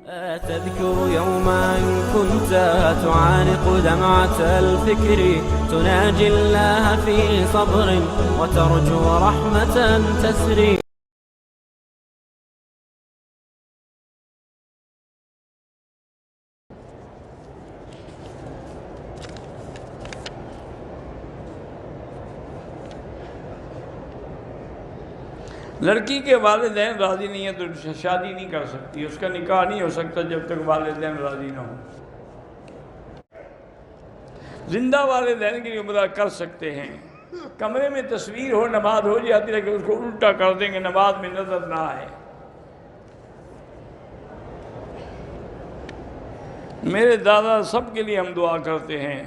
تذكر يوما كنت تعانق دمعة الفكر تناجي الله في صبر وترجو رحمة تسري. لڑکی کے والدین راضی نہیں ہیں تو شادی نہیں کر سکتی، اس کا نکاح نہیں ہو سکتا جب تک والدین راضی نہ ہوں۔ زندہ والدین کی عمرہ کر سکتے ہیں، کمرے میں تصویر ہو نماز ہو جاتی ہے کہ اس کو الٹا کر دیں گے نماز میں نظر نہ آئے۔ میرے دادا سب کے لیے ہم دعا کرتے ہیں،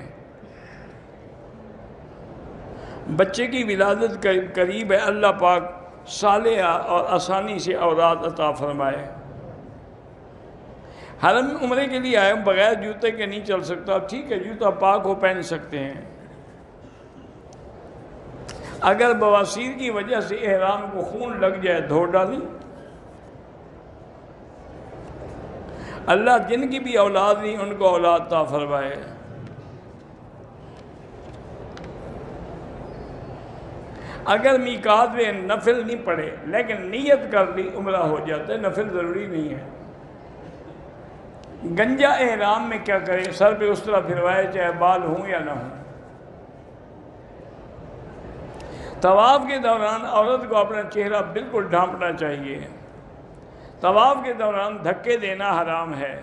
بچے کی ولادت قریب ہے، اللہ پاک صالح اور آسانی سے اولاد عطا فرمائے۔ حرم عمرے کے لیے آئے بغیر جوتے کے نہیں چل سکتا، ٹھیک ہے جوتا پاک ہو پہن سکتے ہیں۔ اگر بواسیر کی وجہ سے احرام کو خون لگ جائے دھو ڈالیں۔ اللہ جن کی بھی اولاد نہیں ان کو اولاد عطا فرمائے۔ اگر میقات میں نفل نہیں پڑے لیکن نیت کر لی عمرہ ہو جاتا ہے، نفل ضروری نہیں ہے۔ گنجا احرام میں کیا کرے؟ سر پہ اس طرح پھروائے چاہے بال ہوں یا نہ ہوں۔ طواف کے دوران عورت کو اپنا چہرہ بالکل ڈھانپنا چاہیے۔ طواف کے دوران دھکے دینا حرام ہے۔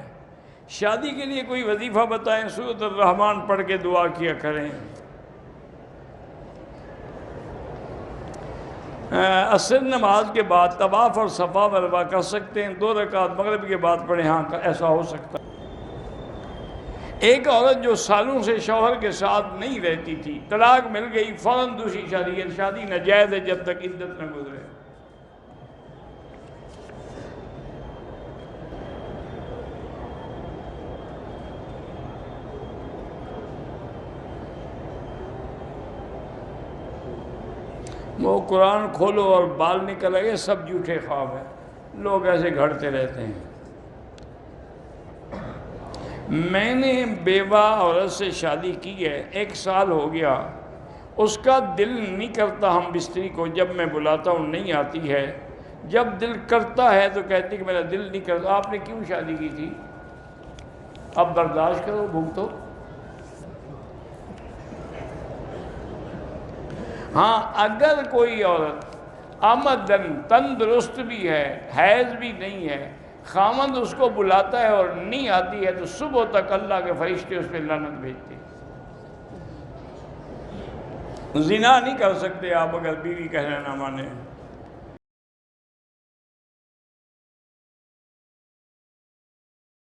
شادی کے لیے کوئی وظیفہ بتائیں، سورۃ الرحمن پڑھ کے دعا کیا کریں۔ عصر نماز کے بعد طواف اور صفا مروا کر سکتے ہیں، 2 رکعت مغرب کے بعد پڑھیں، ہاں ایسا ہو سکتا ہے۔ ایک عورت جو سالوں سے شوہر کے ساتھ نہیں رہتی تھی، طلاق مل گئی، فوراً دوسری شادی ناجائز ہے جب تک عدت نہ گزرے۔ وہ قرآن کھولو اور بال نکل آئے، سب جھوٹے خواب ہیں، لوگ ایسے گھڑتے رہتے ہیں۔ میں نے بیوہ عورت سے شادی کی ہے، 1 سال ہو گیا، اس کا دل نہیں کرتا ہم بستری کو، جب میں بلاتا ہوں نہیں آتی ہے، جب دل کرتا ہے تو کہتی کہ میرا دل نہیں کرتا۔ آپ نے کیوں شادی کی تھی؟ اب برداشت کرو، بھگتو۔ ہاں اگر کوئی عورت آمدن تندرست بھی ہے، حیض بھی نہیں ہے، خامند اس کو بلاتا ہے اور نہیں آتی ہے تو صبح تک اللہ کے فرشتے اس پہ لعنت بھیجتے ہیں۔ زنا نہیں کر سکتے آپ اگر بیوی کہنا نہ مانے۔